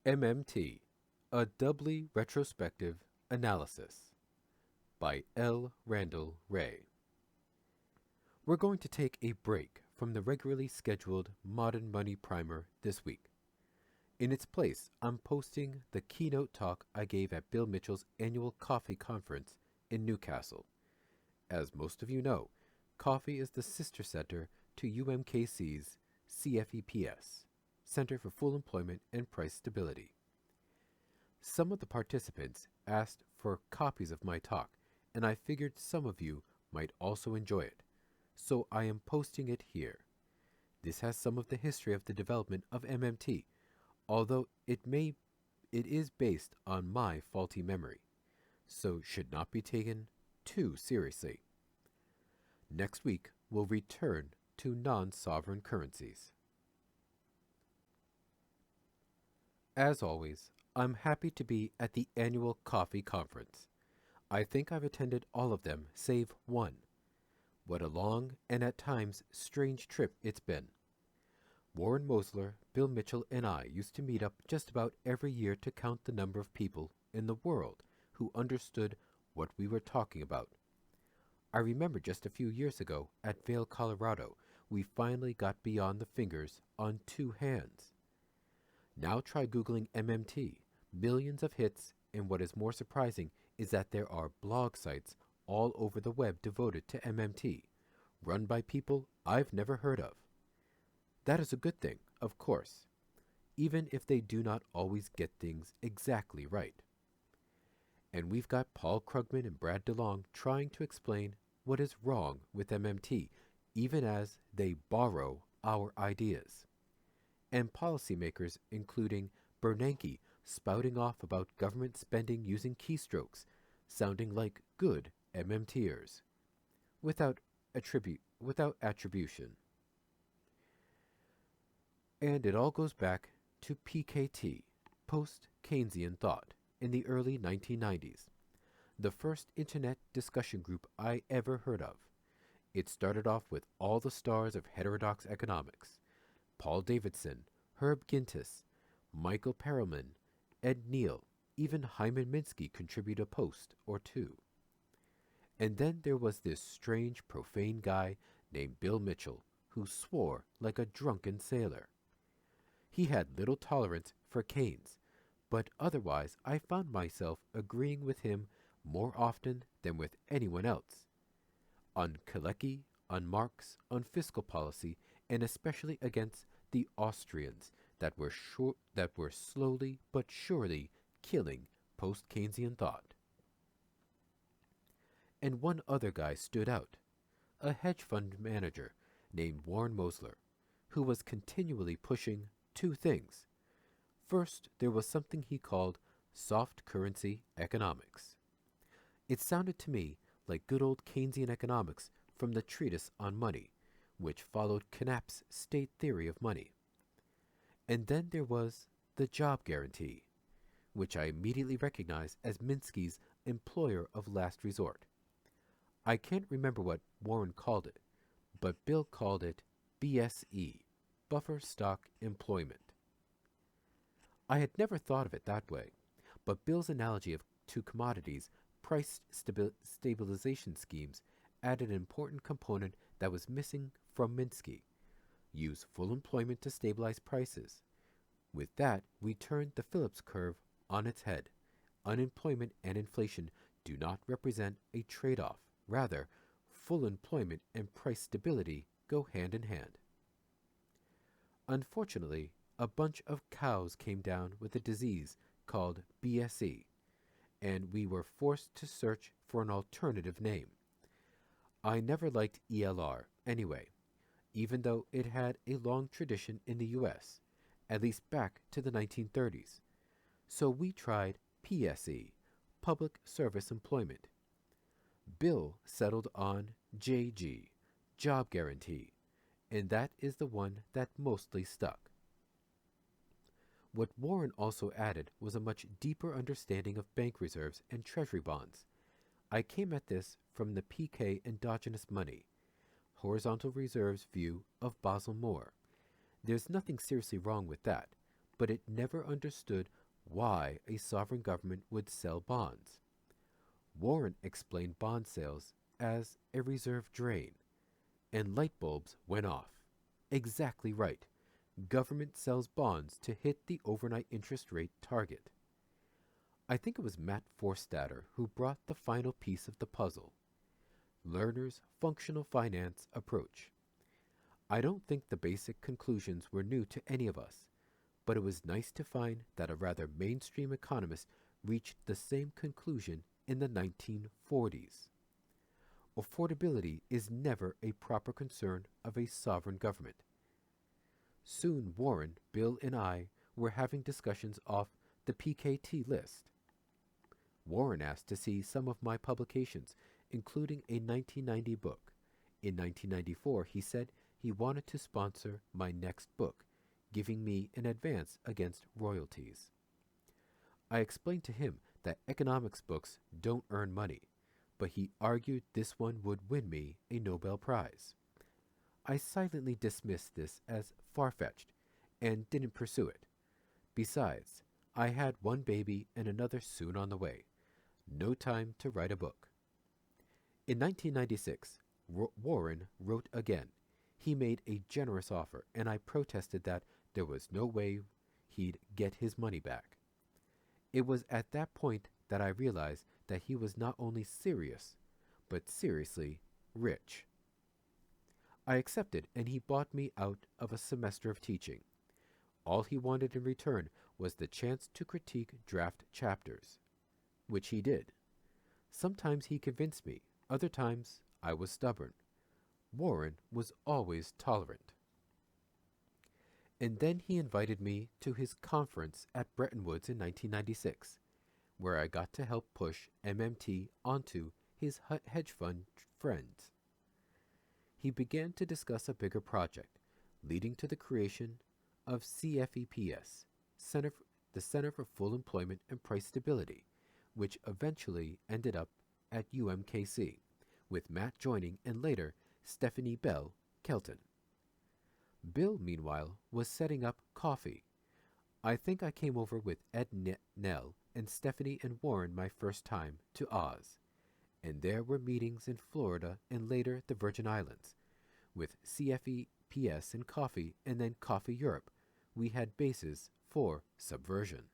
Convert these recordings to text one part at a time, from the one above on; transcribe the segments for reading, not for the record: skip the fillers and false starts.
MMT, a Doubly Retrospective Analysis by L. Randall Wray. We're going to take a break from the regularly scheduled Modern Money Primer this week. In its place, I'm posting the keynote talk I gave at Bill Mitchell's annual coffee conference in Newcastle. As most of you know, coffee is the sister center to UMKC's CFEPS, Center for Full Employment and Price Stability. Some of the participants asked for copies of my talk, and I figured some of you might also enjoy it, so I am posting it here. This has some of the history of the development of MMT, although it is based on my faulty memory, so should not be taken too seriously. Next week, we'll return to non-sovereign currencies. As always, I'm happy to be at the annual coffee conference. I think I've attended all of them save one. What a long and at times strange trip it's been. Warren Mosler, Bill Mitchell, and I used to meet up just about every year to count the number of people in the world who understood what we were talking about. I remember just a few years ago at Vail, Colorado, we finally got beyond the fingers on two hands. Now try Googling MMT, millions of hits, and what is more surprising is that there are blog sites all over the web devoted to MMT, run by people I've never heard of. That is a good thing, of course, even if they do not always get things exactly right. And we've got Paul Krugman and Brad DeLong trying to explain what is wrong with MMT, even as they borrow our ideas. And policymakers, including Bernanke, spouting off about government spending using keystrokes, sounding like good MMTers, without attribution. And it all goes back to PKT, post-Keynesian thought, in the early 1990s, the first internet discussion group I ever heard of. It started off with all the stars of heterodox economics: Paul Davidson, Herb Gintis, Michael Perelman, Ed Neal, even Hyman Minsky contributed a post or two. And then there was this strange, profane guy named Bill Mitchell, who swore like a drunken sailor. He had little tolerance for Keynes, but otherwise I found myself agreeing with him more often than with anyone else. On Kalecki, on Marx, on fiscal policy, and especially against the Austrians that were slowly but surely killing post-Keynesian thought. And one other guy stood out, a hedge fund manager named Warren Mosler, who was continually pushing two things. First, there was something he called soft currency economics. It sounded to me like good old Keynesian economics from the treatise on money, which followed Knapp's state theory of money. And then there was the job guarantee, which I immediately recognized as Minsky's employer of last resort. I can't remember what Warren called it, but Bill called it BSE, Buffer Stock Employment. I had never thought of it that way, but Bill's analogy to commodities price stabilization schemes added an important component that was missing from Minsky: use full employment to stabilize prices. With that, we turned the Phillips curve on its head. Unemployment and inflation do not represent a trade-off. Rather, full employment and price stability go hand in hand. Unfortunately, a bunch of cows came down with a disease called BSE, and we were forced to search for an alternative name. I never liked ELR anyway, even though it had a long tradition in the US, at least back to the 1930s. So we tried PSE, Public Service Employment. Bill settled on JG, Job Guarantee, and that is the one that mostly stuck. What Warren also added was a much deeper understanding of bank reserves and treasury bonds. I came at this from the PK endogenous money, horizontal reserves view of Basil Moore. There's nothing seriously wrong with that, but it never understood why a sovereign government would sell bonds. Warren explained bond sales as a reserve drain, and light bulbs went off. Exactly right. Government sells bonds to hit the overnight interest rate target. I think it was Matt Forstater who brought the final piece of the puzzle. Lerner's functional finance approach. I don't think the basic conclusions were new to any of us, but it was nice to find that a rather mainstream economist reached the same conclusion in the 1940s. Affordability is never a proper concern of a sovereign government. Soon Warren, Bill, and I were having discussions off the PKT list. Warren asked to see some of my publications, including a 1990 book. In 1994, he said he wanted to sponsor my next book, giving me an advance against royalties. I explained to him that economics books don't earn money, but he argued this one would win me a Nobel Prize. I silently dismissed this as far-fetched and didn't pursue it. Besides, I had one baby and another soon on the way. No time to write a book. In 1996, Warren wrote again. He made a generous offer, and I protested that there was no way he'd get his money back. It was at that point that I realized that he was not only serious, but seriously rich. I accepted, and he bought me out of a semester of teaching. All he wanted in return was the chance to critique draft chapters, which he did. Sometimes he convinced me, other times I was stubborn. Warren was always tolerant. And then he invited me to his conference at Bretton Woods in 1996, where I got to help push MMT onto his hedge fund friends. He began to discuss a bigger project, leading to the creation of CFEPS, the Center for Full Employment and Price Stability, which eventually ended up at UMKC, with Matt joining and later Stephanie Bell Kelton. Bill, meanwhile, was setting up coffee. I think I came over with Ed Nell and Stephanie and Warren my first time to Oz, and there were meetings in Florida and later the Virgin Islands. With CFEPS and coffee and then Coffee Europe, we had bases for subversion.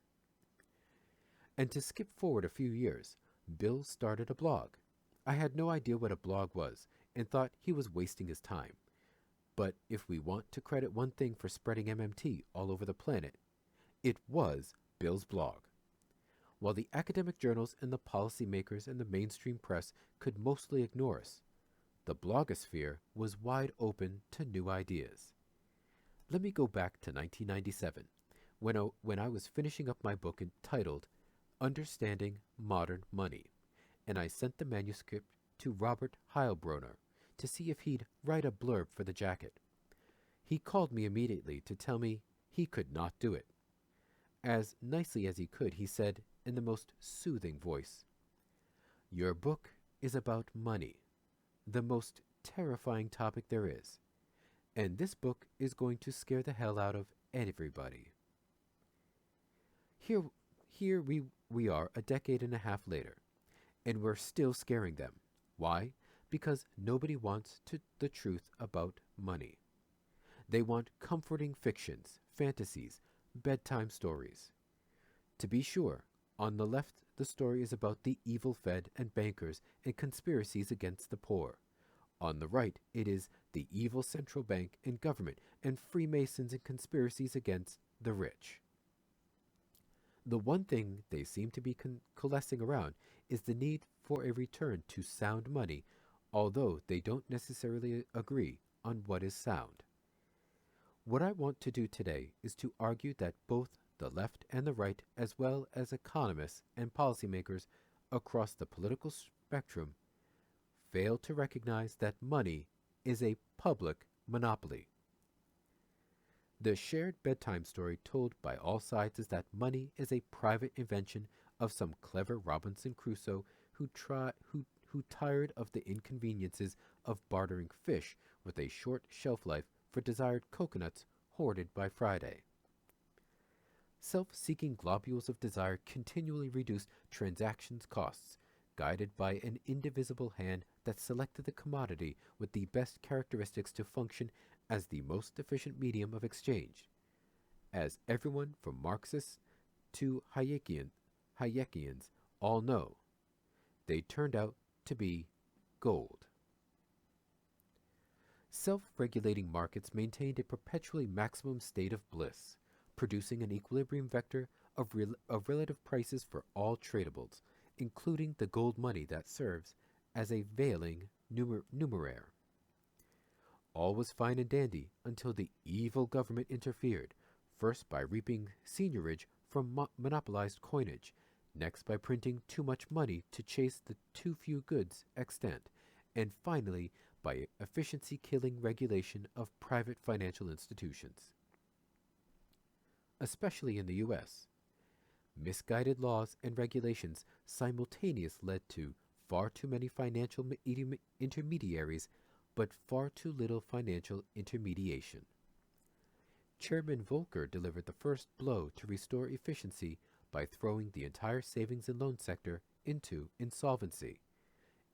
And to skip forward a few years, Bill started a blog. I had no idea what a blog was and thought he was wasting his time. But if we want to credit one thing for spreading MMT all over the planet, it was Bill's blog. While the academic journals and the policymakers and the mainstream press could mostly ignore us, the blogosphere was wide open to new ideas. Let me go back to 1997, when I was finishing up my book entitled Understanding Modern Money, and I sent the manuscript to Robert Heilbronner to see if he'd write a blurb for the jacket. He called me immediately to tell me he could not do it. As nicely as he could, he said in the most soothing voice, "Your book is about money, the most terrifying topic there is, and this book is going to scare the hell out of everybody." Here we are a decade and a half later, and we're still scaring them. Why? Because nobody wants the truth about money. They want comforting fictions, fantasies, bedtime stories. To be sure, on the left the story is about the evil Fed and bankers and conspiracies against the poor. On the right it is the evil central bank and government and Freemasons and conspiracies against the rich. The one thing they seem to be coalescing around is the need for a return to sound money, although they don't necessarily agree on what is sound. What I want to do today is to argue that both the left and the right, as well as economists and policymakers across the political spectrum, fail to recognize that money is a public monopoly. The shared bedtime story told by all sides is that money is a private invention of some clever Robinson Crusoe who tired of the inconveniences of bartering fish with a short shelf life for desired coconuts hoarded by Friday. Self-seeking globules of desire continually reduced transactions costs, guided by an indivisible hand that selected the commodity with the best characteristics to function as the most efficient medium of exchange. As everyone from Marxists to Hayekians all know, they turned out to be gold. Self-regulating markets maintained a perpetually maximum state of bliss, producing an equilibrium vector of relative prices for all tradables, including the gold money that serves as a veiling numeraire. All was fine and dandy until the evil government interfered, first by reaping seigniorage from monopolized coinage, next by printing too much money to chase the too few goods extant, and finally by efficiency-killing regulation of private financial institutions. Especially in the U.S., misguided laws and regulations simultaneously led to far too many financial intermediaries but far too little financial intermediation. Chairman Volcker delivered the first blow to restore efficiency by throwing the entire savings and loan sector into insolvency,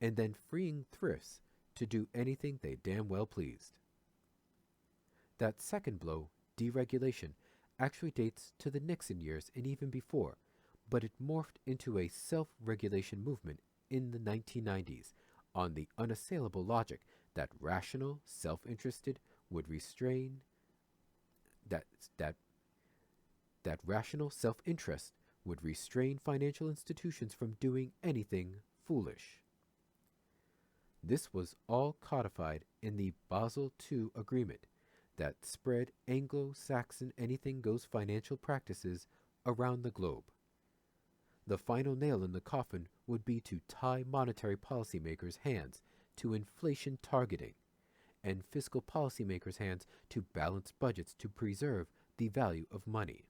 and then freeing thrifts to do anything they damn well pleased. That second blow, deregulation, actually dates to the Nixon years and even before, but it morphed into a self-regulation movement in the 1990s on the unassailable logic that rational, self-interested would restrain that rational self-interest would restrain financial institutions from doing anything foolish. This was all codified in the Basel II Agreement that spread Anglo-Saxon anything-goes financial practices around the globe. The final nail in the coffin would be to tie monetary policymakers' hands to inflation targeting and fiscal policymakers' hands to balance budgets to preserve the value of money.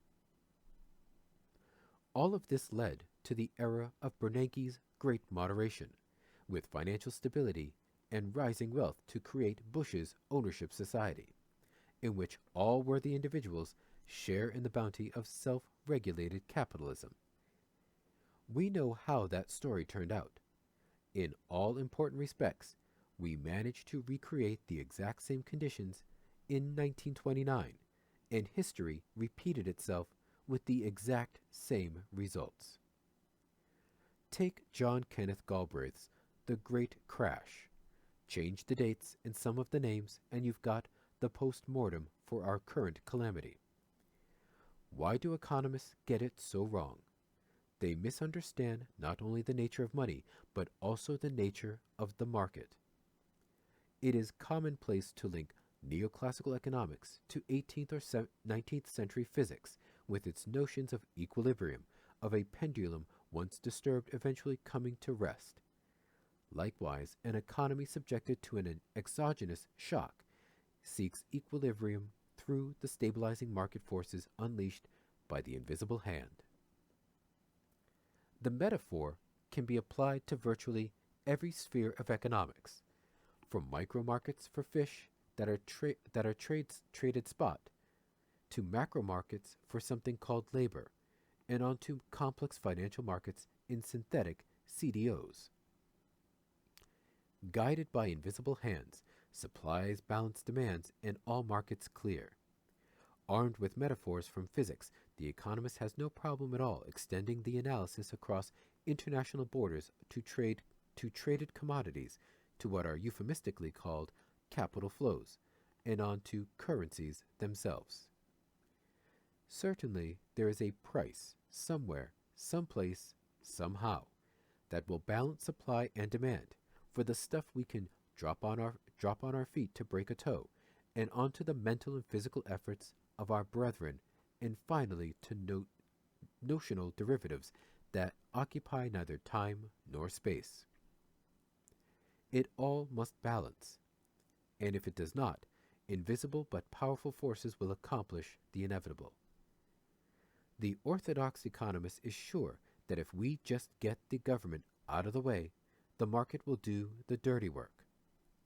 All of this led to the era of Bernanke's Great Moderation, with financial stability and rising wealth to create Bush's ownership society, in which all worthy individuals share in the bounty of self-regulated capitalism. We know how that story turned out. In all important respects, we managed to recreate the exact same conditions in 1929, and history repeated itself with the exact same results. Take John Kenneth Galbraith's The Great Crash. Change the dates and some of the names, and you've got the post-mortem for our current calamity. Why do economists get it so wrong? They misunderstand not only the nature of money, but also the nature of the market. It is commonplace to link neoclassical economics to 18th or 19th century physics with its notions of equilibrium, of a pendulum once disturbed eventually coming to rest. Likewise, an economy subjected to an exogenous shock seeks equilibrium through the stabilizing market forces unleashed by the invisible hand. The metaphor can be applied to virtually every sphere of economics, from micro markets for fish that are traded spot, to macro markets for something called labor, and onto complex financial markets in synthetic CDOs. Guided by invisible hands, supplies balance demands, and all markets clear. Armed with metaphors from physics, the economist has no problem at all extending the analysis across international borders to traded commodities, to what are euphemistically called capital flows, and on to currencies themselves. Certainly, there is a price, somewhere, someplace, somehow, that will balance supply and demand for the stuff we can drop on our feet to break a toe, and onto the mental and physical efforts of our brethren, and finally to notional derivatives that occupy neither time nor space. It all must balance, and if it does not, invisible but powerful forces will accomplish the inevitable. The orthodox economist is sure that if we just get the government out of the way, the market will do the dirty work.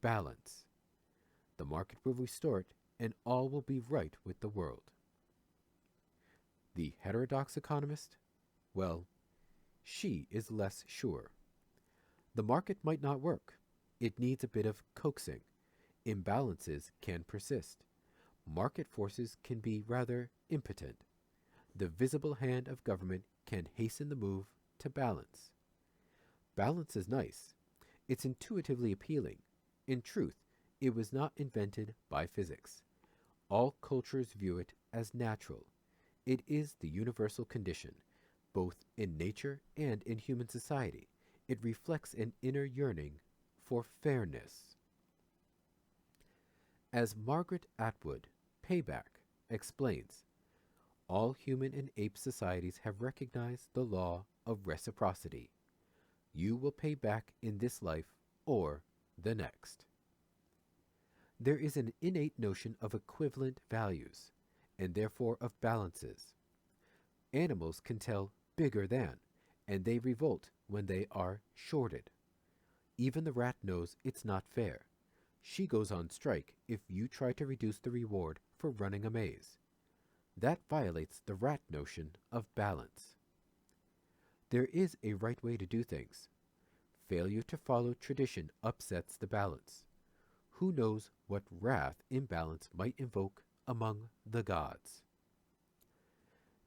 Balance. The market will restore it, and all will be right with the world. The heterodox economist? Well, she is less sure. The market might not work. It needs a bit of coaxing. Imbalances can persist. Market forces can be rather impotent. The visible hand of government can hasten the move to balance. Balance is nice. It's intuitively appealing. In truth, it was not invented by physics. All cultures view it as natural. It is the universal condition, both in nature and in human society. It reflects an inner yearning for fairness. As Margaret Atwood, Payback, explains, all human and ape societies have recognized the law of reciprocity. You will pay back in this life or the next. There is an innate notion of equivalent values, and therefore of balances. Animals can tell bigger than, and they revolt when they are shorted. Even the rat knows it's not fair. She goes on strike if you try to reduce the reward for running a maze. That violates the rat notion of balance. There is a right way to do things. Failure to follow tradition upsets the balance. Who knows what wrath imbalance might invoke among the gods?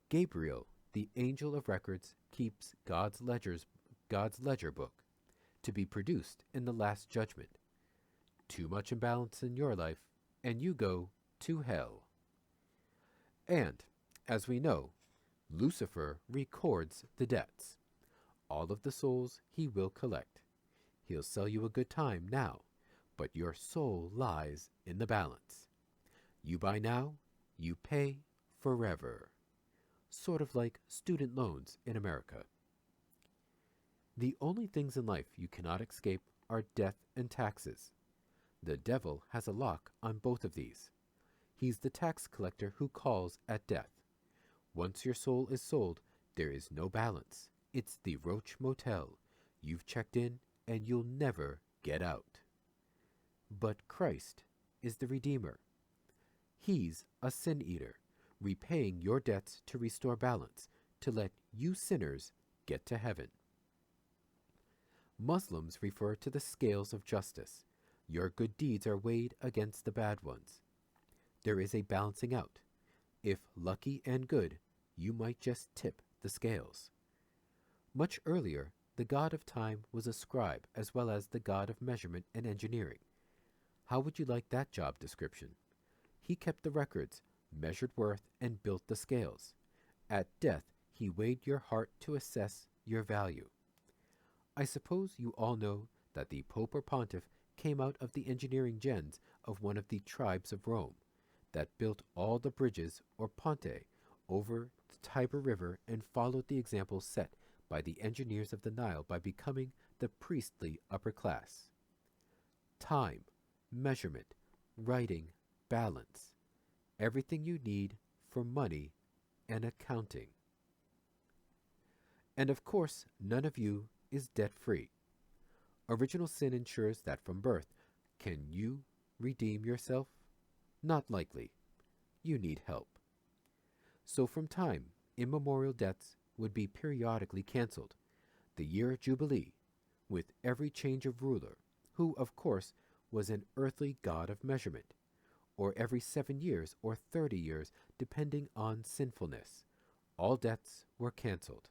Gabriel, the angel of records, keeps God's ledger book, to be produced in the last judgment. Too much imbalance in your life, and you go to hell. And, as we know, Lucifer records the debts. All of the souls he will collect. He'll sell you a good time now, but your soul lies in the balance. You buy now, you pay forever. Sort of like student loans in America. The only things in life you cannot escape are death and taxes. The devil has a lock on both of these. He's the tax collector who calls at death. Once your soul is sold, there is no balance. It's the Roach Motel. You've checked in and you'll never get out. But Christ is the Redeemer. He's a sin eater, repaying your debts to restore balance, to let you sinners get to heaven. Muslims refer to the scales of justice. Your good deeds are weighed against the bad ones. There is a balancing out. If lucky and good, you might just tip the scales. Much earlier, the god of time was a scribe as well as the god of measurement and engineering. How would you like that job description? He kept the records, measured worth, and built the scales. At death, he weighed your heart to assess your value. I suppose you all know that the Pope or Pontiff came out of the engineering gens of one of the tribes of Rome that built all the bridges or ponte over the Tiber River and followed the example set by the engineers of the Nile by becoming the priestly upper class. Time, measurement, writing, balance, everything you need for money and accounting. And of course, none of you is debt-free. Original sin ensures that from birth, can you redeem yourself? Not likely. You need help. So from time, immemorial debts would be periodically cancelled. The year of Jubilee, with every change of ruler, who, of course, was an earthly god of measurement, or every 7 years or 30 years, depending on sinfulness. All debts were cancelled.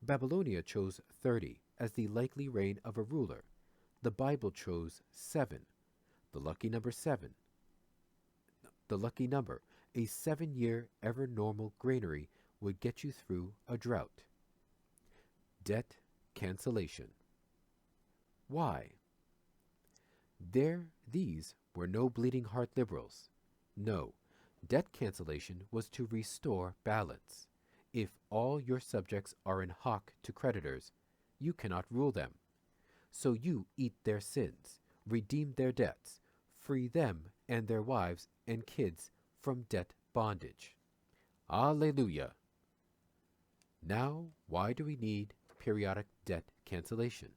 Babylonia chose 30 as the likely reign of a ruler. The Bible chose 7, the lucky number 7. The lucky number, a 7-year ever-normal granary would get you through a drought. Debt cancellation. Why? These were no bleeding heart liberals. No, debt cancellation was to restore balance. If all your subjects are in hock to creditors, you cannot rule them. So you eat their sins, redeem their debts, free them and their wives and kids from debt bondage. Alleluia! Now, why do we need periodic debt cancellation?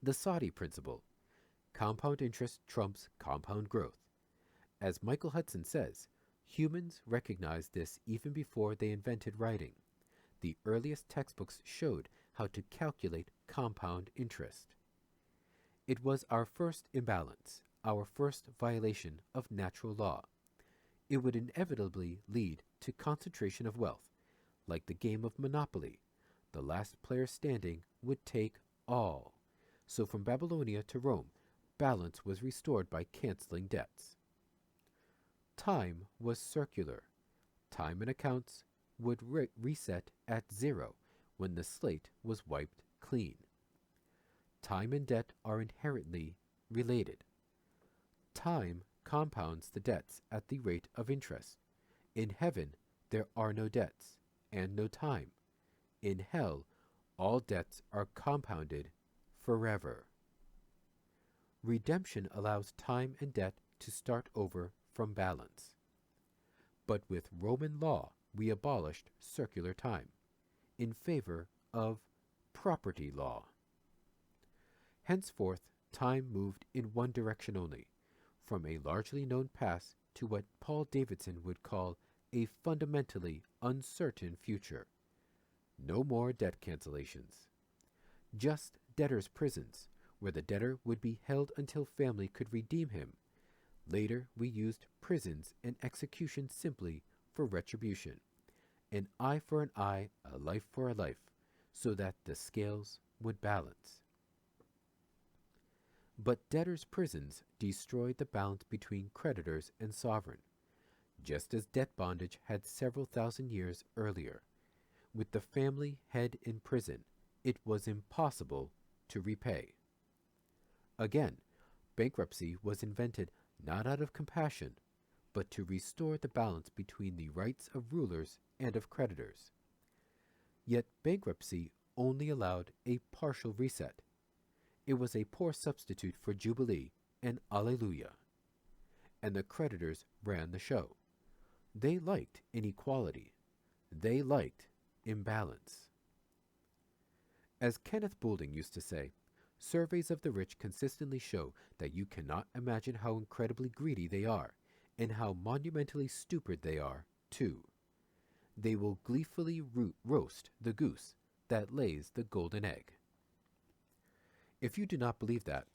The Saudi principle. Compound interest trumps compound growth. As Michael Hudson says, Humans recognized this even before they invented writing. The earliest textbooks showed how to calculate compound interest. It was our first imbalance, our first violation of natural law. It would inevitably lead to concentration of wealth, like the game of Monopoly. The last player standing would take all. So from Babylonia to Rome, balance was restored by canceling debts. Time was circular. Time and accounts would reset at zero when the slate was wiped clean. Time and debt are inherently related. Time compounds the debts at the rate of interest. In heaven, there are no debts and no time. In hell, all debts are compounded forever. Redemption allows time and debt to start over from balance. But with Roman law, we abolished circular time in favor of property law. Henceforth, time moved in one direction only, from a largely known past to what Paul Davidson would call a fundamentally uncertain future. No more debt cancellations. Just debtors' prisons, where the debtor would be held until family could redeem him. Later, we used prisons and execution simply for retribution. An eye for an eye, a life for a life, so that the scales would balance. But debtors' prisons destroyed the balance between creditors and sovereign, just as debt bondage had several thousand years earlier. With the family head in prison, it was impossible to repay. Again, bankruptcy was invented not out of compassion, but to restore the balance between the rights of rulers and of creditors. Yet bankruptcy only allowed a partial reset. It was a poor substitute for Jubilee and Alleluia. And the creditors ran the show. They liked inequality. They liked imbalance. As Kenneth Boulding used to say, surveys of the rich consistently show that you cannot imagine how incredibly greedy they are, and how monumentally stupid they are, too. They will gleefully roast the goose that lays the golden egg. If you do not believe that,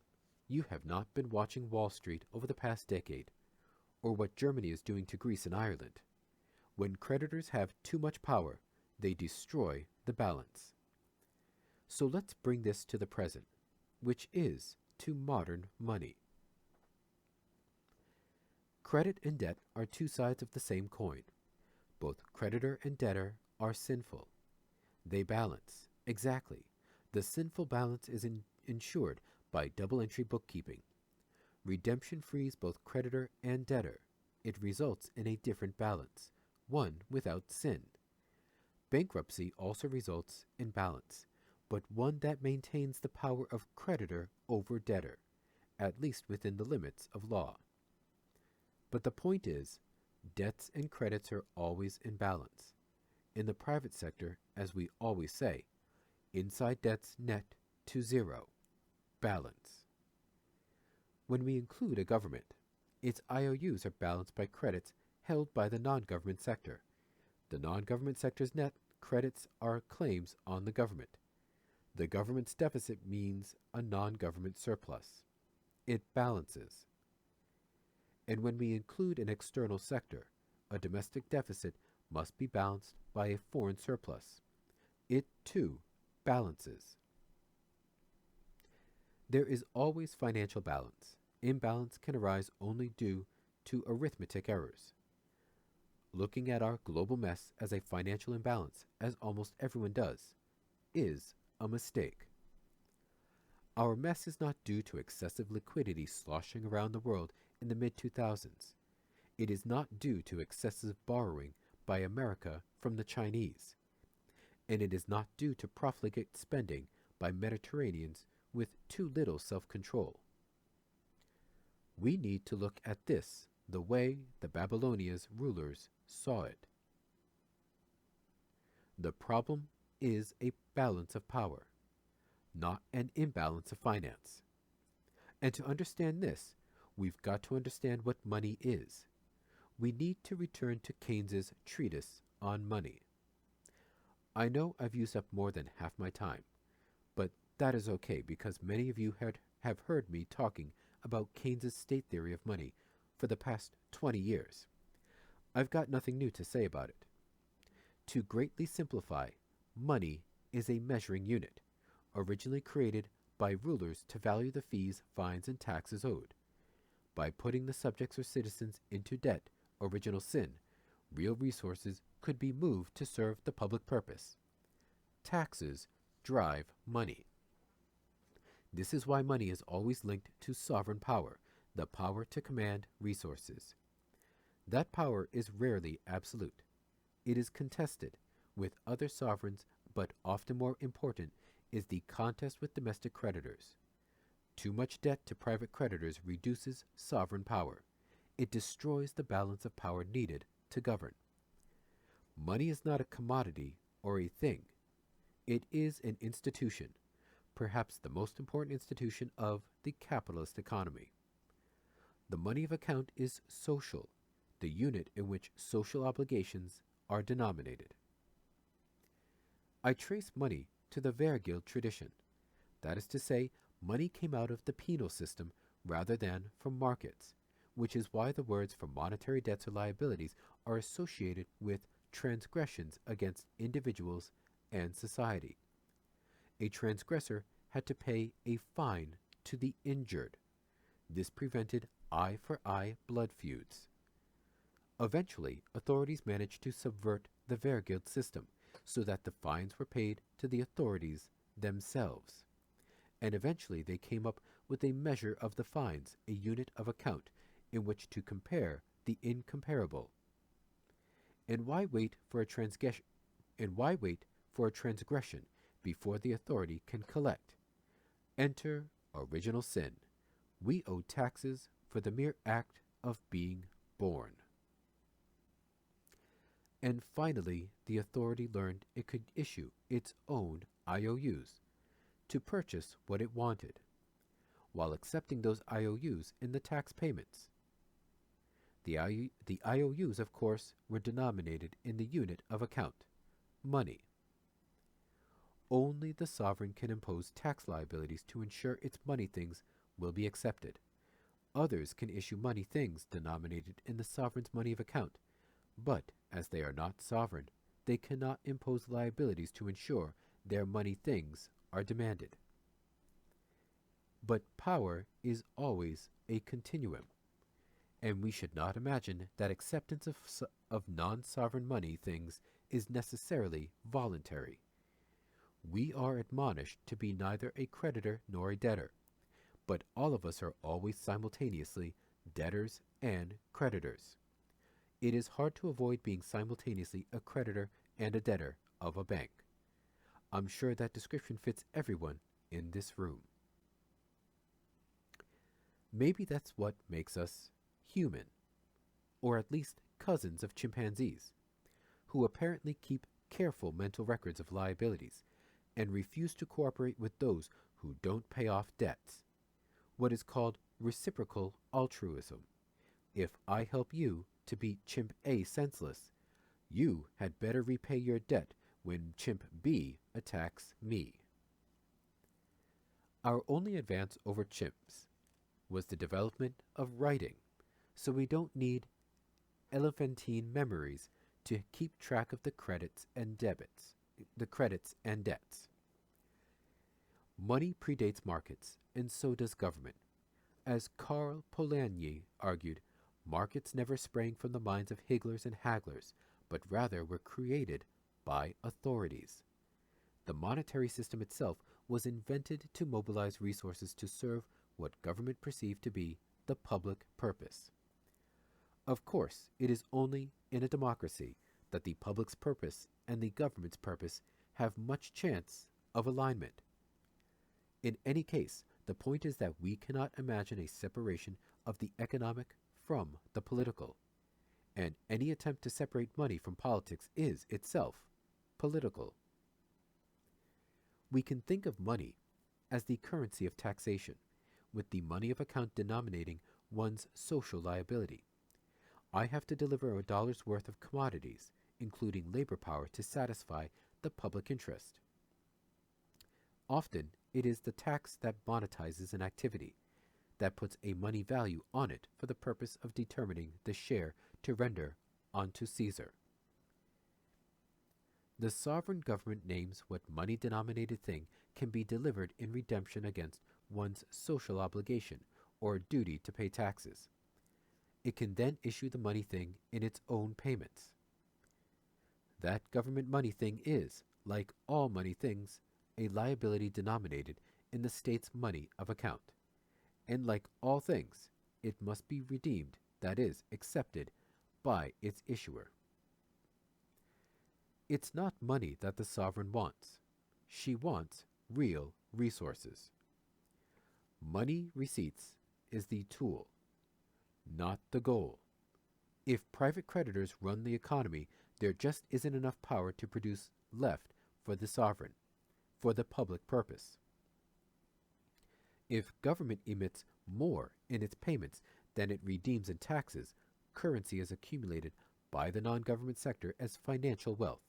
you have not been watching Wall Street over the past decade, or what Germany is doing to Greece and Ireland. When creditors have too much power, they destroy the balance. So let's bring this to the present, which is to modern money. Credit and debt are two sides of the same coin. Both creditor and debtor are sinful. They balance, exactly. The sinful balance is ensured by double-entry bookkeeping. Redemption frees both creditor and debtor. It results in a different balance, one without sin. Bankruptcy also results in balance, but one that maintains the power of creditor over debtor, at least within the limits of law. But the point is, debts and credits are always in balance. In the private sector, as we always say, inside debts net to zero. Balance. When we include a government, its IOUs are balanced by credits held by the non-government sector. The non-government sector's net credits are claims on the government. The government's deficit means a non-government surplus. It balances. And when we include an external sector, a domestic deficit must be balanced by a foreign surplus. It, too, balances. There is always financial balance. Imbalance can arise only due to arithmetic errors. Looking at our global mess as a financial imbalance, as almost everyone does, is a mistake. Our mess is not due to excessive liquidity sloshing around the world in the mid-2000s. It is not due to excessive borrowing by America from the Chinese. And it is not due to profligate spending by Mediterraneans with too little self-control. We need to look at this the way the Babylonia's rulers saw it. The problem is a balance of power, not an imbalance of finance. And to understand this, we've got to understand what money is. we need to return to Keynes's treatise on money. I know I've used up more than half my time, but that is okay because many of you have heard me talking about Keynes's state theory of money for the past 20 years. I've got nothing new to say about it. To greatly simplify, money is a measuring unit, originally created by rulers to value the fees, fines, and taxes owed. By putting the subjects or citizens into debt, original sin, real resources could be moved to serve the public purpose. Taxes drive money. This is why money is always linked to sovereign power, the power to command resources. That power is rarely absolute. It is contested with other sovereigns, but often more important is the contest with domestic creditors. Too much debt to private creditors reduces sovereign power. It destroys the balance of power needed to govern. Money is not a commodity or a thing. It is an institution, perhaps the most important institution of the capitalist economy. The money of account is social, the unit in which social obligations are denominated. I trace money to the Vergil tradition. That is to say, money came out of the penal system rather than from markets, which is why the words for monetary debts or liabilities are associated with transgressions against individuals and society. A transgressor had to pay a fine to the injured. This prevented eye for eye blood feuds. Eventually, authorities managed to subvert the Vergil system so that the fines were paid to the authorities themselves. And eventually they came up with a measure of the fines, a unit of account, in which to compare the incomparable. And why wait for a transgression before the authority can collect? Enter original sin. We owe taxes for the mere act of being born. And finally, the authority learned it could issue its own IOUs to purchase what it wanted, while accepting those IOUs in the tax payments. The IOUs, of course, were denominated in the unit of account, money. Only the sovereign can impose tax liabilities to ensure its money things will be accepted. Others can issue money things denominated in the sovereign's money of account, but as they are not sovereign, they cannot impose liabilities to ensure their money things are demanded. But power is always a continuum, and we should not imagine that acceptance of non-sovereign money things is necessarily voluntary. We are admonished to be neither a creditor nor a debtor, but all of us are always simultaneously debtors and creditors. It is hard to avoid being simultaneously a creditor and a debtor of a bank. I'm sure that description fits everyone in this room. Maybe that's what makes us human, or at least cousins of chimpanzees, who apparently keep careful mental records of liabilities and refuse to cooperate with those who don't pay off debts, what is called reciprocal altruism. If I help you to beat chimp A senseless, you had better repay your debt when chimp B attacks me. Our only advance over chimps was the development of writing, so we don't need elephantine memories to keep track of the credits and debits, Money predates markets, and so does government. As Karl Polanyi argued, markets never sprang from the minds of higglers and hagglers, but rather were created by authorities. The monetary system itself was invented to mobilize resources to serve what government perceived to be the public purpose. Of course, it is only in a democracy that the public's purpose and the government's purpose have much chance of alignment. In any case, the point is that we cannot imagine a separation of the economic from the political, and any attempt to separate money from politics is itself political. We can think of money as the currency of taxation, with the money of account denominating one's social liability. I have to deliver a dollar's worth of commodities, including labor power, to satisfy the public interest. Often, it is the tax that monetizes an activity, that puts a money value on it for the purpose of determining the share to render unto Caesar. The sovereign government names what money-denominated thing can be delivered in redemption against one's social obligation or duty to pay taxes. It can then issue the money thing in its own payments. That government money thing is, like all money things, a liability denominated in the state's money of account, and like all things, it must be redeemed, that is, accepted, by its issuer. It's not money that the sovereign wants. She wants real resources. Money receipts is the tool, not the goal. If private creditors run the economy, there just isn't enough power to produce left for the sovereign, for the public purpose. If government emits more in its payments than it redeems in taxes, currency is accumulated by the non-government sector as financial wealth.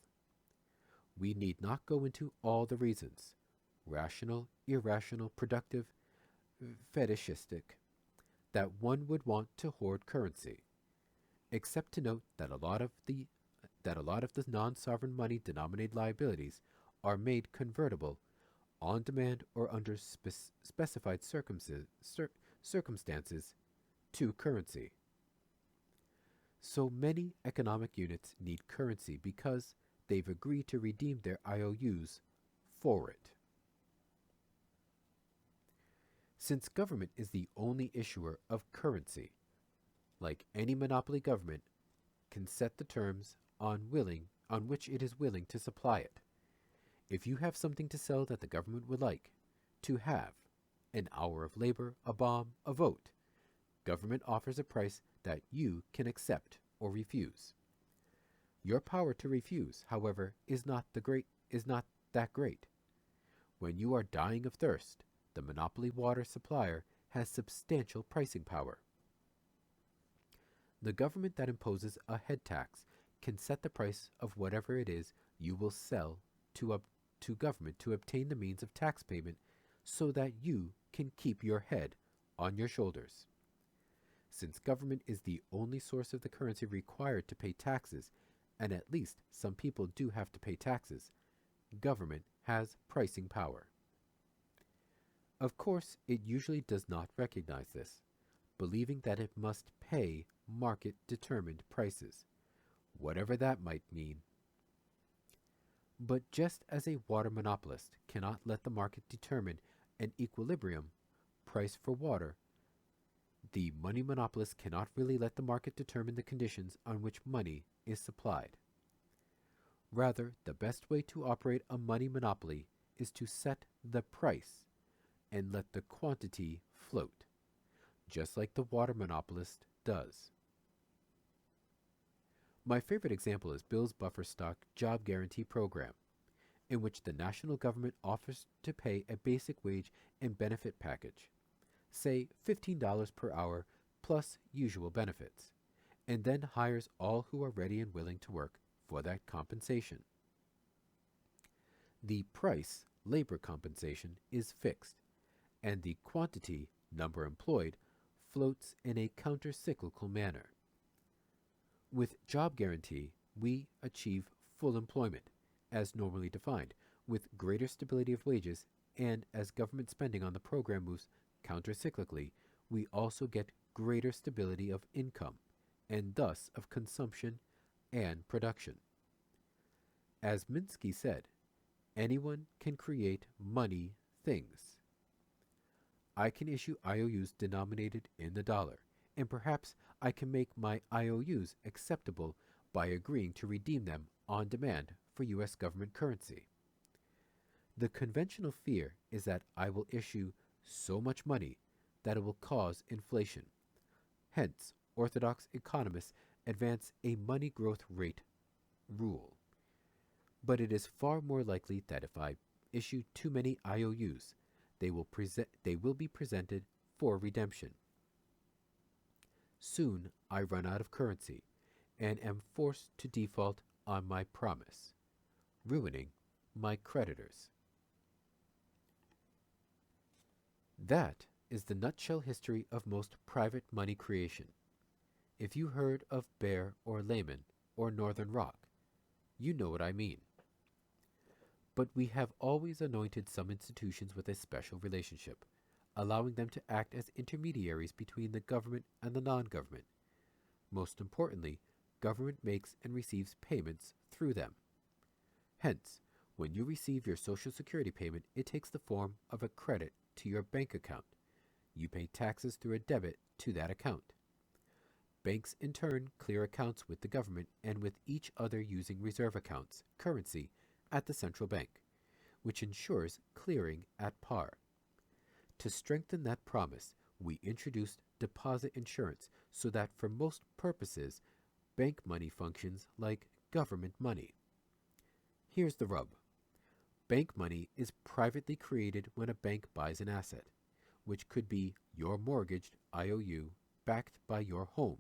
We need not go into all the reasons, rational, irrational, productive, fetishistic, that one would want to hoard currency, except to note that a lot of the non-sovereign money-denominated liabilities are made convertible on demand or under specified circumstances to currency. So many economic units need currency because they've agreed to redeem their IOUs for it. Since government is the only issuer of currency, like any monopoly, government can set the terms on which it is willing to supply it. If you have something to sell that the government would like to have, an hour of labor, a bomb, a vote, government offers a price that you can accept or refuse. Your power to refuse, however, is not that great. When you are dying of thirst, the monopoly water supplier has substantial pricing power. The government that imposes a head tax can set the price of whatever it is you will sell to government to obtain the means of tax payment so that you can keep your head on your shoulders. Since government is the only source of the currency required to pay taxes, and at least some people do have to pay taxes, government has pricing power. Of course, it usually does not recognize this, believing that it must pay market-determined prices, whatever that might mean. But just as a water monopolist cannot let the market determine an equilibrium price for water, the money monopolist cannot really let the market determine the conditions on which money is supplied. Rather, the best way to operate a money monopoly is to set the price and let the quantity float, just like the water monopolist does. My favorite example is Bill's buffer stock job guarantee program, in which the national government offers to pay a basic wage and benefit package, say $15 per hour plus usual benefits, and then hires all who are ready and willing to work for that compensation. The price, labor compensation, is fixed, and the quantity, number employed, floats in a counter-cyclical manner. With job guarantee, we achieve full employment, as normally defined, with greater stability of wages, and as government spending on the program moves counter-cyclically, we also get greater stability of income, and thus of consumption and production. As Minsky said, anyone can create money things. I can issue IOUs denominated in the dollar, and perhaps I can make my IOUs acceptable by agreeing to redeem them on demand for U.S. government currency. The conventional fear is that I will issue so much money that it will cause inflation. Hence, orthodox economists advance a money growth rate rule. But it is far more likely that if I issue too many IOUs, they will be presented for redemption. Soon I run out of currency and am forced to default on my promise, ruining my creditors. That is the nutshell history of most private money creation. If you heard of Bear or Lehman or Northern Rock, you know what I mean. But we have always anointed some institutions with a special relationship, allowing them to act as intermediaries between the government and the non-government. Most importantly, government makes and receives payments through them. Hence, when you receive your Social Security payment, it takes the form of a credit to your bank account. You pay taxes through a debit to that account. Banks in turn clear accounts with the government and with each other using reserve accounts, currency, at the central bank, which ensures clearing at par. To strengthen that promise, we introduced deposit insurance so that for most purposes, bank money functions like government money. Here's the rub. Bank money is privately created when a bank buys an asset, which could be your mortgaged IOU backed by your home,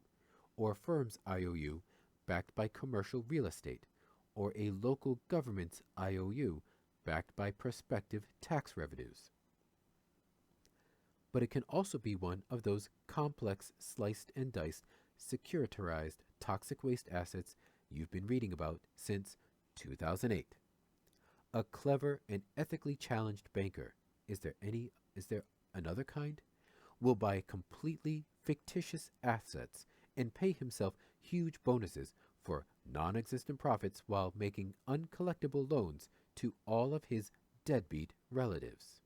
or a firm's IOU backed by commercial real estate, or a local government's IOU backed by prospective tax revenues. But it can also be one of those complex, sliced and diced, securitized toxic waste assets you've been reading about since 2008. A clever and ethically challenged banker, is there another kind? Will buy completely fictitious assets and pay himself huge bonuses for non-existent profits while making uncollectible loans to all of his deadbeat relatives.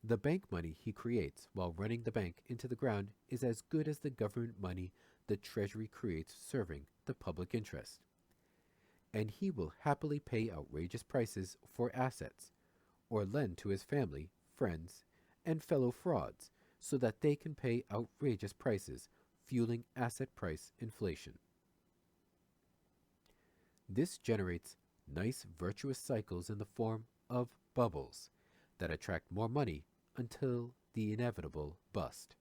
The bank money he creates while running the bank into the ground is as good as the government money the Treasury creates serving the public interest. And he will happily pay outrageous prices for assets, or lend to his family, friends, and fellow frauds so that they can pay outrageous prices, fueling asset price inflation. This generates nice virtuous cycles in the form of bubbles that attract more money until the inevitable bust.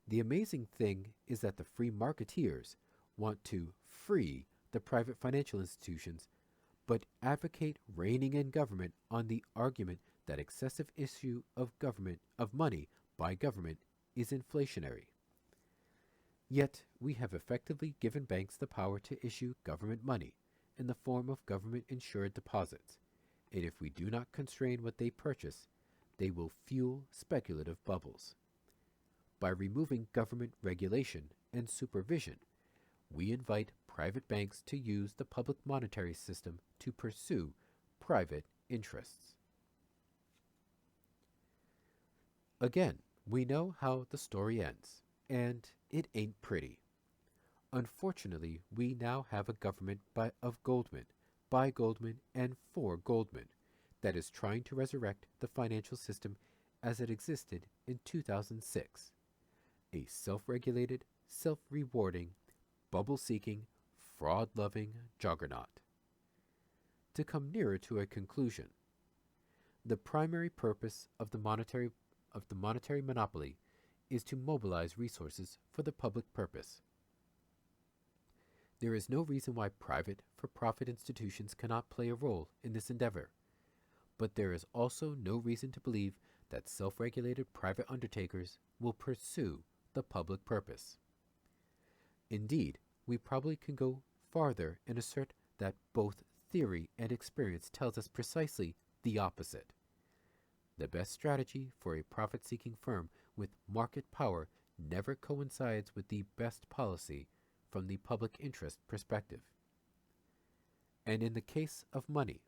The amazing thing is that the free marketeers want to free the private financial institutions, but advocate reining in government on the argument that excessive issue of money by government is inflationary. Yet we have effectively given banks the power to issue government money in the form of government-insured deposits, and if we do not constrain what they purchase, they will fuel speculative bubbles. By removing government regulation and supervision, we invite private banks to use the public monetary system to pursue private interests. Again, we know how the story ends, and it ain't pretty. Unfortunately, we now have a government of Goldman, by Goldman, and for Goldman that is trying to resurrect the financial system as it existed in 2006. A self-regulated, self-rewarding, bubble-seeking, fraud-loving juggernaut. To come nearer to a conclusion, the primary purpose of the monetary monopoly is to mobilize resources for the public purpose. There is no reason why private, for-profit institutions cannot play a role in this endeavor, but there is also no reason to believe that self-regulated private undertakers will pursue the public purpose. Indeed, we probably can go farther and assert that both theory and experience tells us precisely the opposite. The best strategy for a profit-seeking firm with market power never coincides with the best policy from the public interest perspective. And in the case of money,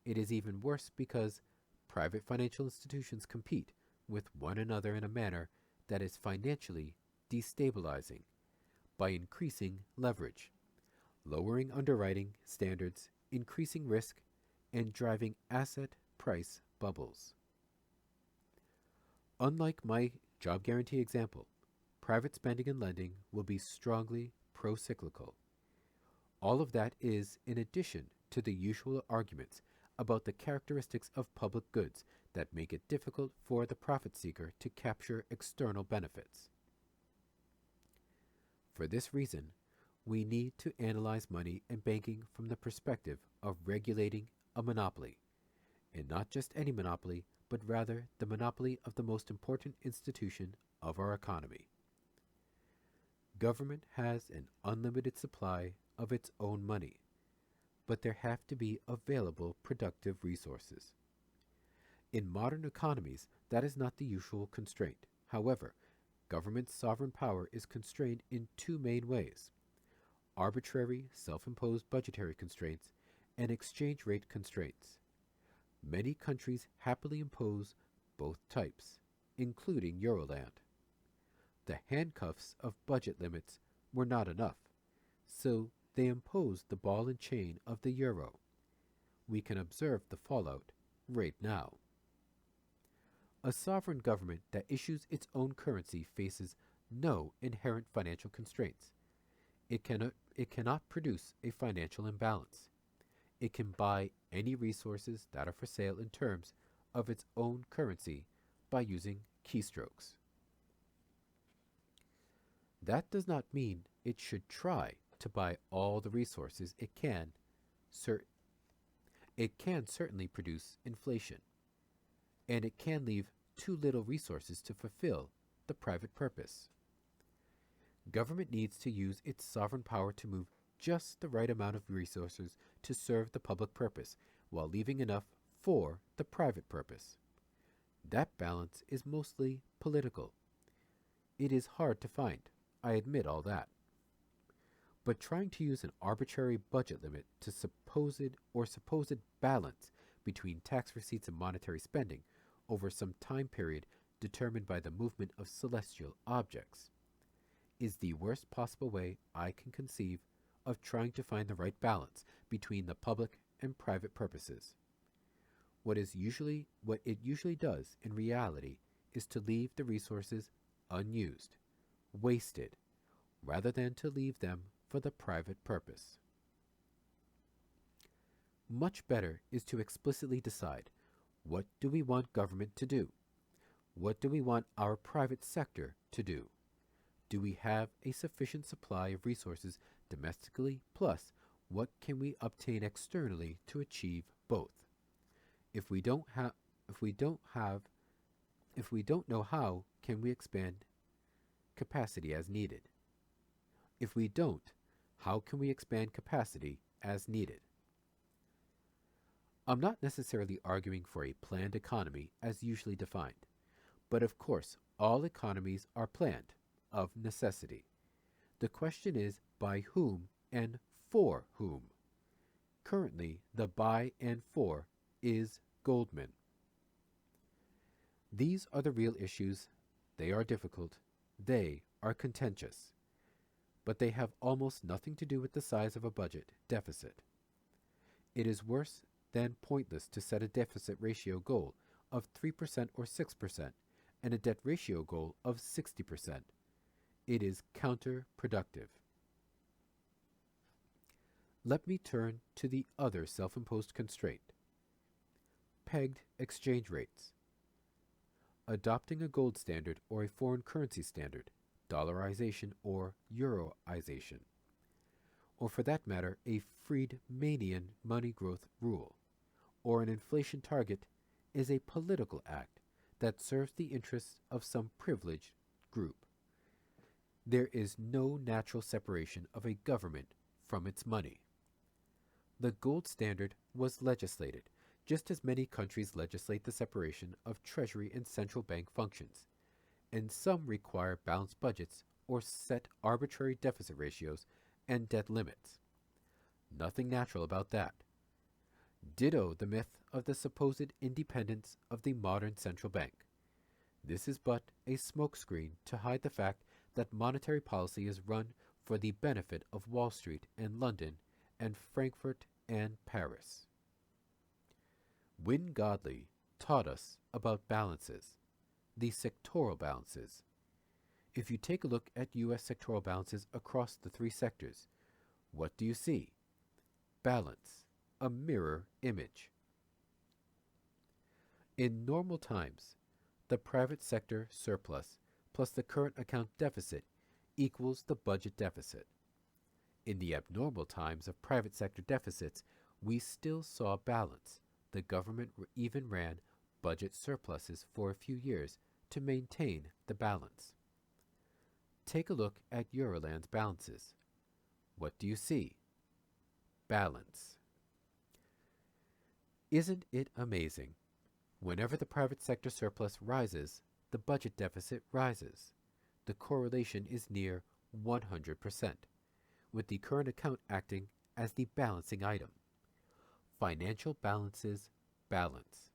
it is even worse because private financial institutions compete with one another in a manner that is financially destabilizing by increasing leverage, lowering underwriting standards, increasing risk, and driving asset price bubbles. Unlike my job guarantee example, private spending and lending will be strongly pro-cyclical. All of that is in addition to the usual arguments about the characteristics of public goods that make it difficult for the profit seeker to capture external benefits. For this reason, we need to analyze money and banking from the perspective of regulating a monopoly, and not just any monopoly, but rather the monopoly of the most important institution of our economy. Government has an unlimited supply of its own money, but there have to be available productive resources. In modern economies, that is not the usual constraint. However, government's sovereign power is constrained in two main ways: arbitrary, self imposed budgetary constraints and exchange rate constraints. Many countries happily impose both types, including Euroland. The handcuffs of budget limits were not enough, so they imposed the ball and chain of the euro. We can observe the fallout right now. A sovereign government that issues its own currency faces no inherent financial constraints. It cannot produce a financial imbalance. It can buy any resources that are for sale in terms of its own currency by using keystrokes. That does not mean it should try to buy all the resources it can. It can certainly produce inflation, and it can leave too little resources to fulfill the private purpose. Government needs to use its sovereign power to move just the right amount of resources to serve the public purpose while leaving enough for the private purpose. That balance is mostly political. It is hard to find, I admit all that. But trying to use an arbitrary budget limit to supposed balance between tax receipts and monetary spending over some time period determined by the movement of celestial objects is the worst possible way I can conceive of trying to find the right balance between the public and private purposes. What it usually does in reality is to leave the resources unused, wasted, rather than to leave them for the private purpose. Much better is to explicitly decide, what do we want government to do? What do we want our private sector to do? Do we have a sufficient supply of resources domestically, plus what can we obtain externally to achieve both? If we don't know how, can we expand capacity as needed? If we don't, how can we expand capacity as needed? I'm not necessarily arguing for a planned economy as usually defined, but of course all economies are planned, of necessity. The question is by whom and for whom. Currently, the by and for is Goldman. These are the real issues. They are difficult. They are contentious. But they have almost nothing to do with the size of a budget deficit. It is worse than pointless to set a deficit ratio goal of 3% or 6% and a debt ratio goal of 60%. It is counterproductive. Let me turn to the other self-imposed constraint: pegged exchange rates. Adopting a gold standard or a foreign currency standard, dollarization or euroization, or for that matter a Friedmanian money growth rule, or an inflation target is a political act that serves the interests of some privileged group. There is no natural separation of a government from its money. The gold standard was legislated, just as many countries legislate the separation of treasury and central bank functions, and some require balanced budgets or set arbitrary deficit ratios and debt limits. Nothing natural about that. Ditto the myth of the supposed independence of the modern central bank. This is but a smokescreen to hide the fact that monetary policy is run for the benefit of Wall Street and London and Frankfurt and Paris. Wynne Godley taught us about balances, the sectoral balances. If you take a look at U.S. sectoral balances across the three sectors, what do you see? Balance, a mirror image. In normal times, the private sector surplus plus the current account deficit equals the budget deficit. In the abnormal times of private sector deficits, we still saw balance. The government even ran budget surpluses for a few years to maintain the balance. Take a look at Euroland's balances. What do you see? Balance. Isn't it amazing? Whenever the private sector surplus rises, the budget deficit rises. The correlation is near 100%, with the current account acting as the balancing item. Financial balances balance.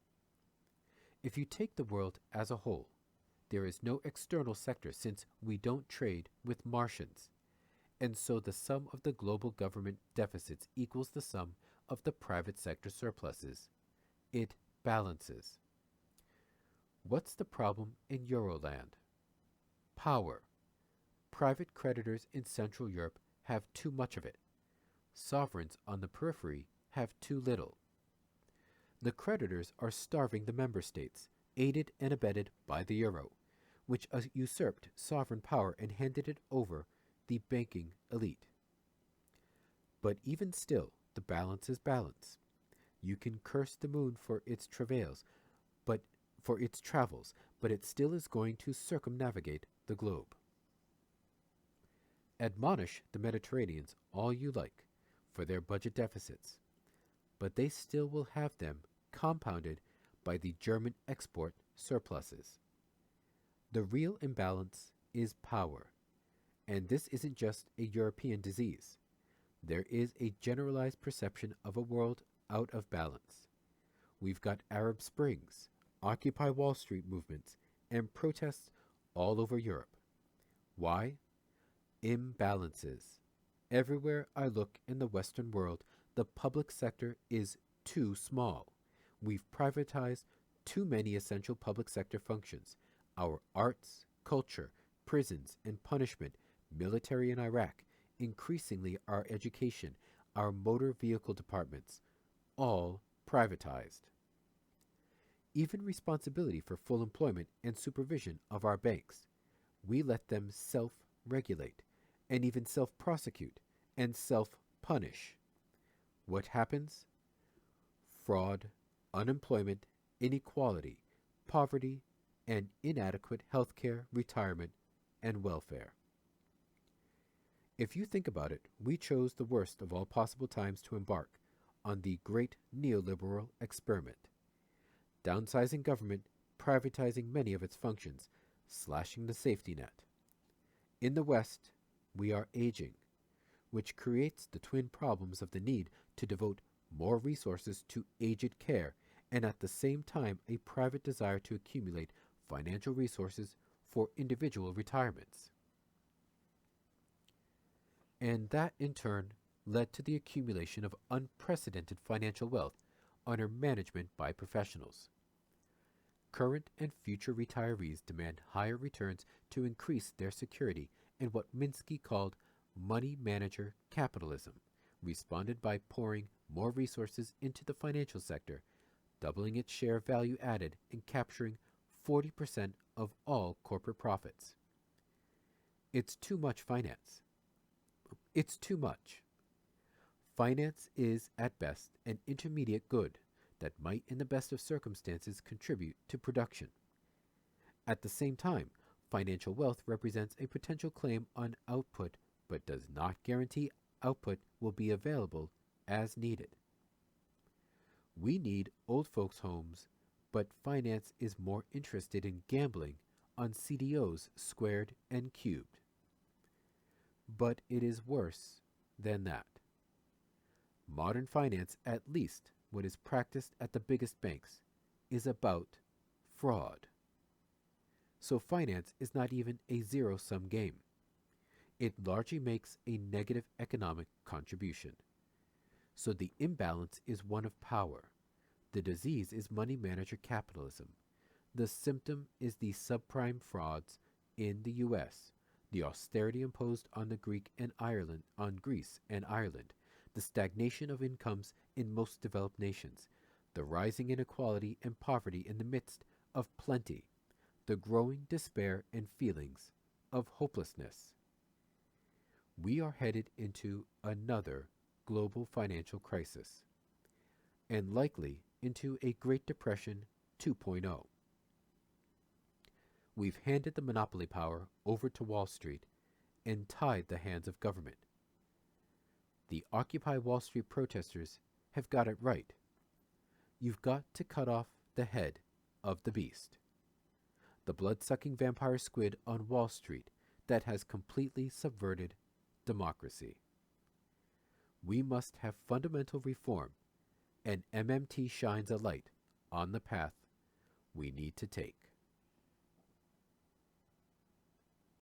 If you take the world as a whole, there is no external sector since we don't trade with Martians, and so the sum of the global government deficits equals the sum of the private sector surpluses. It balances. What's the problem in Euroland? Power. Private creditors in Central Europe have too much of it. Sovereigns on the periphery have too little. The creditors are starving the member states, aided and abetted by the euro, which usurped sovereign power and handed it over the banking elite. But even still, the balance is balance. You can curse the moon for its travails, but it still is going to circumnavigate the globe. Admonish the Mediterraneans all you like for their budget deficits, but they still will have them compounded by the German export surpluses. The real imbalance is power, and this isn't just a European disease. There is a generalized perception of a world out of balance. We've got Arab Springs, Occupy Wall Street movements, and protests all over Europe. Why? Imbalances. Everywhere I look in the Western world, the public sector is too small. We've privatized too many essential public sector functions. Our arts, culture, prisons and punishment, military in Iraq, increasingly our education, our motor vehicle departments, all privatized. Even responsibility for full employment and supervision of our banks. We let them self-regulate and even self-prosecute and self-punish. What happens? Fraud, unemployment, inequality, poverty, and inadequate health care, retirement, and welfare. If you think about it, we chose the worst of all possible times to embark on the great neoliberal experiment. Downsizing government, privatizing many of its functions, slashing the safety net. In the West, we are aging, which creates the twin problems of the need to devote more resources to aged care and at the same time a private desire to accumulate financial resources for individual retirements. And that in turn led to the accumulation of unprecedented financial wealth under management by professionals. Current and future retirees demand higher returns to increase their security in what Minsky called money manager capitalism, responded by pouring more resources into the financial sector, doubling its share of value added and capturing 40% of all corporate profits. It's too much finance. It's too much. Finance is, at best, an intermediate good that might, in the best of circumstances, contribute to production. At the same time, financial wealth represents a potential claim on output but does not guarantee output will be available as needed. We need old folks' homes, but finance is more interested in gambling on CDOs squared and cubed. But it is worse than that. Modern finance, at least what is practiced at the biggest banks, is about fraud. So finance is not even a zero-sum game. It largely makes a negative economic contribution. So the imbalance is one of power. The disease is money manager capitalism. The symptom is the subprime frauds in the U.S., the austerity imposed on Greece and Ireland, the stagnation of incomes in most developed nations, the rising inequality and poverty in the midst of plenty, the growing despair and feelings of hopelessness. We are headed into another global financial crisis, and likely into a Great Depression 2.0. We've handed the monopoly power over to Wall Street and tied the hands of government. The Occupy Wall Street protesters have got it right. You've got to cut off the head of the beast, the blood-sucking vampire squid on Wall Street that has completely subverted democracy. We must have fundamental reform, and MMT shines a light on the path we need to take.